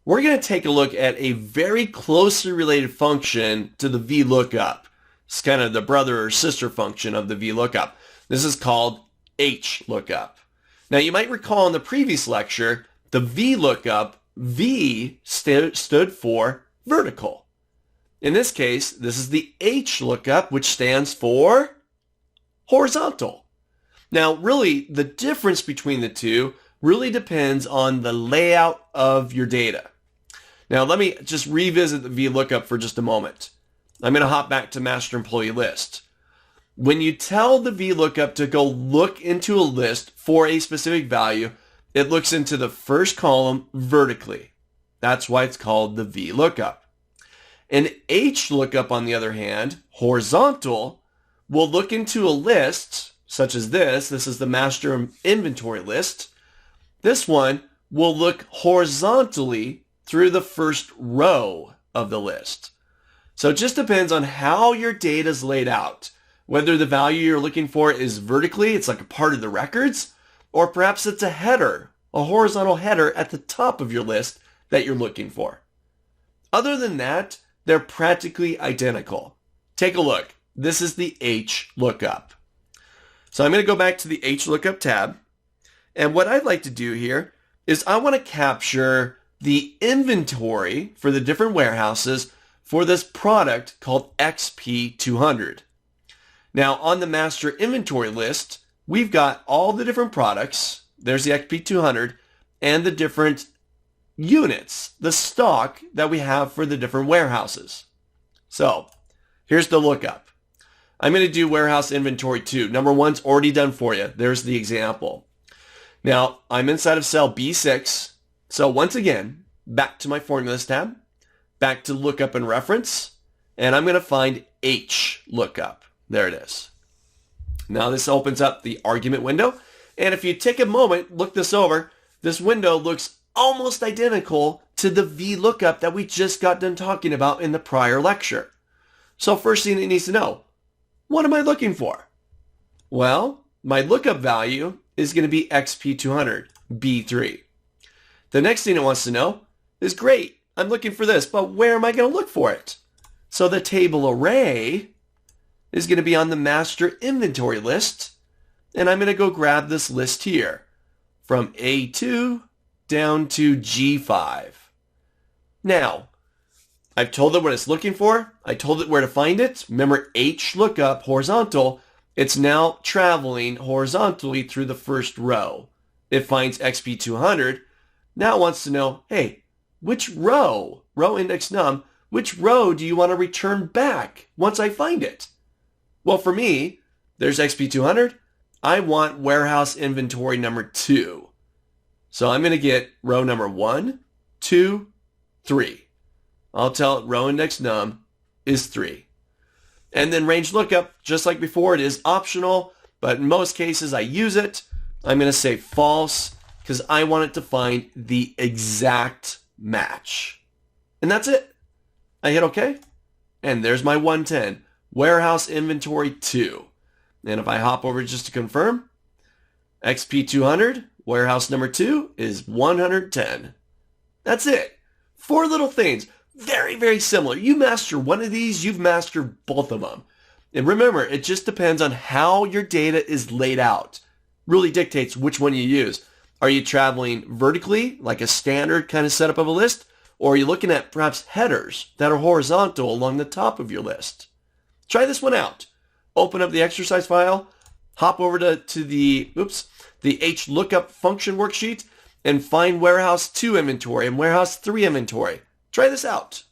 we're going to take a look at a very closely related function to the VLOOKUP. It's kind of the brother or sister function of the VLOOKUP. This is called hlookup. Now you might recall in the previous lecture, the VLOOKUP, V stood for vertical. In this case, this is the hlookup, which stands for horizontal. Now really, the difference between the two really depends on the layout of your data. Now let me just revisit the VLOOKUP for just a moment. I'm going to hop back to master employee list. When you tell the VLOOKUP to go look into a list for a specific value, it looks into the first column vertically. That's why it's called the VLOOKUP. An hlookup, on the other hand, horizontal, will look into a list such as this. This is the master inventory list. This one will look horizontally through the first row of the list. So it just depends on how your data is laid out. Whether the value you're looking for is vertically, it's like a part of the records, or perhaps it's a header, a horizontal header at the top of your list that you're looking for. Other than that, they're practically identical. Take a look. This is the hlookup. So I'm going to go back to the hlookup tab. And what I'd like to do here is I want to capture the inventory for the different warehouses for this product called XP200. Now on the master inventory list, we've got all the different products. There's the XP200 and the different units, the stock that we have for the different warehouses. So here's the lookup. I'm going to do warehouse inventory 2. Number 1's already done for you. There's the example. Now I'm inside of cell B6. So once again, back to my formulas tab, back to lookup and reference, and I'm going to find hlookup. There it is. Now this opens up the argument window, and if you take a moment, look this over, this window looks almost identical to the VLOOKUP that we just got done talking about in the prior lecture. So first thing it needs to know, what am I looking for? Well, my lookup value is going to be XP200, B3. The next thing it wants to know is, great, I'm looking for this, but where am I going to look for it? So the table array is going to be on the master inventory list, and I'm going to go grab this list here from A2 down to G5. Now, I've told it what it's looking for. I told it where to find it. Remember, hlookup, horizontal, it's now traveling horizontally through the first row. It finds XP200. Now it wants to know, hey, which row index num, which row do you want to return back once I find it? Well, for me, there's XP200. I want warehouse inventory number 2. So I'm going to get row number 1, 2, 3. I'll tell it row index num is 3. And then range lookup, just like before, it is optional, but in most cases I use it. I'm going to say false because I want it to find the exact match. And that's it. I hit OK, and there's my 110, warehouse inventory 2. And if I hop over just to confirm, XP200, warehouse number 2 is 110. That's it. 4 little things. Very, very similar. You master one of these, you've mastered both of them. And remember, it just depends on how your data is laid out. Really dictates which one you use. Are you traveling vertically, like a standard kind of setup of a list? Or are you looking at perhaps headers that are horizontal along the top of your list? Try this one out. Open up the exercise file, hop over to the hlookup function worksheet, and find warehouse 2 inventory and warehouse 3 inventory. Try this out.